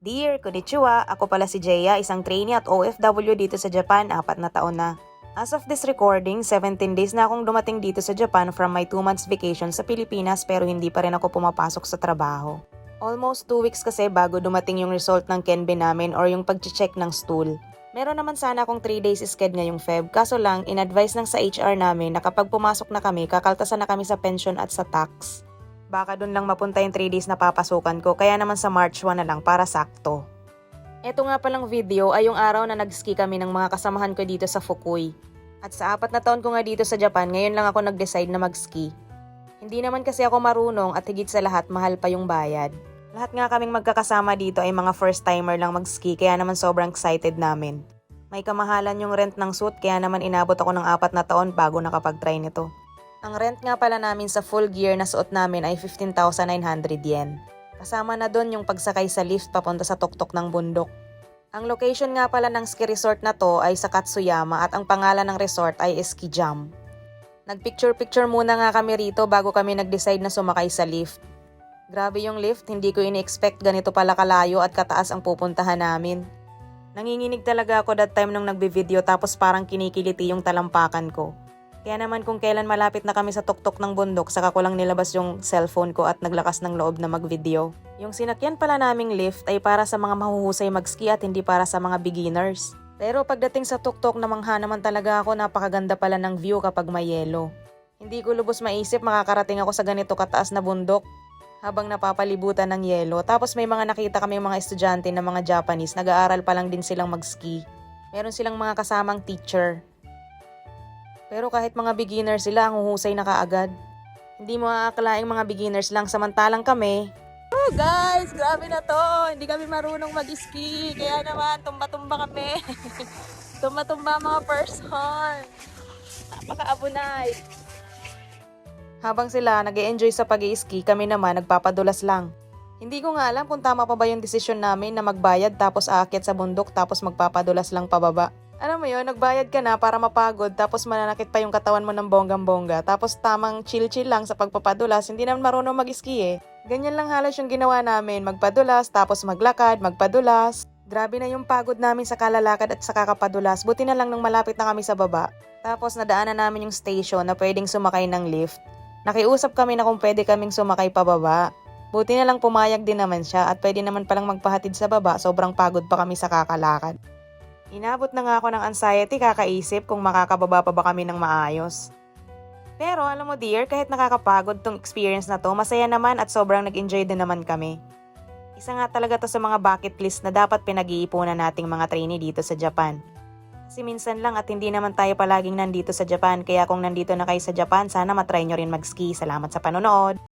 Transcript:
Dear Konnichiwa, ako pala si Jeya, isang trainee at OFW dito sa Japan, 4 na taon na. As of this recording, 17 days na akong dumating dito sa Japan from my 2 months vacation sa Pilipinas pero hindi pa rin ako pumapasok sa trabaho. Almost 2 weeks kasi bago dumating yung result ng Kenbe namin or yung pag-check ng stool. Meron naman sana akong 3 days sked ngayong Feb, kaso lang in-advise lang sa HR namin na kapag pumasok na kami, kakaltasan na kami sa pension at sa tax. Baka dun lang mapunta yung 3 days na papasukan ko, kaya naman sa March 1 na lang para sakto. Eto nga palang video ay yung araw na nag-ski kami ng mga kasamahan ko dito sa Fukui. At sa 4 na taon ko nga dito sa Japan, ngayon lang ako nag-decide na mag-ski. Hindi naman kasi ako marunong at higit sa lahat mahal pa yung bayad. Lahat nga kaming magkakasama dito ay mga first timer lang mag-ski kaya naman sobrang excited namin. May kamahalan yung rent ng suit kaya naman inabot ako ng 4 na taon bago nakapag-try nito. Ang rent nga pala namin sa full gear na suot namin ay 15,900 yen. Kasama na doon yung pagsakay sa lift papunta sa tuktok ng bundok. Ang location nga pala ng ski resort na to ay sa Katsuyama at ang pangalan ng resort ay Ski Jam. Nagpicture-picture muna nga kami rito bago kami nag-decide na sumakay sa lift. Grabe yung lift, hindi ko ini-expect ganito pala kalayo at kataas ang pupuntahan namin. Nanginginig talaga ako that time nung nagbe-video tapos parang kinikiliti yung talampakan ko. Kaya naman kung kailan malapit na kami sa tuktok ng bundok, saka ko lang nilabas yung cellphone ko at naglakas ng loob na mag-video. Yung sinakyan pala naming lift ay para sa mga mahuhusay mag-ski at hindi para sa mga beginners. Pero pagdating sa tuktok, namangha naman talaga ako, napakaganda pala ng view kapag may yelo. Hindi ko lubos maisip makakarating ako sa ganito kataas na bundok habang napapalibutan ng yelo. Tapos may mga nakita kami mga estudyante na mga Japanese, nag-aaral pa lang din silang mag-ski. Meron silang mga kasamang teacher. Pero kahit mga beginners sila, ang huhusay na kaagad. Hindi mo aakalaing mga beginners lang, samantalang kami. Oh guys, grabe na to. Hindi kami marunong mag-ski. Kaya naman, tumba-tumba kami. Tumba-tumba mga person. Napaka-abunay. Habang sila nag-e-enjoy sa pag-i-ski, kami naman nagpapadulas lang. Hindi ko nga alam kung tama pa ba yung desisyon namin na magbayad tapos aakyat sa bundok tapos magpapadulas lang pababa. Alam mo yun, nagbayad ka na para mapagod tapos mananakit pa yung katawan mo ng bonggang-bongga tapos tamang chill-chill lang sa pagpapadulas, hindi naman marunong mag-ski eh. Ganyan lang halos yung ginawa namin, magpadulas tapos maglakad, magpadulas. Grabe na yung pagod namin sa kalalakad at sa kakapadulas, buti na lang nung malapit na kami sa baba. Tapos nadaanan namin yung station na pwedeng sumakay ng lift. Nakiusap kami na kung pwede kaming sumakay pababa. Buti na lang pumayag din naman siya at pwede naman palang magpahatid sa baba, sobrang pagod pa kami sa kakalakad. Inabot na nga ako ng anxiety kakaisip kung makakababa pa ba kami ng maayos. Pero alam mo dear, kahit nakakapagod tong experience na to, masaya naman at sobrang nag-enjoy din naman kami. Isa nga talaga to sa mga bucket list na dapat pinag-iipunan nating mga trainee dito sa Japan. Kasi minsan lang at hindi naman tayo palaging nandito sa Japan, kaya kung nandito na kayo sa Japan, sana matry nyo rin mag-ski. Salamat sa panonood!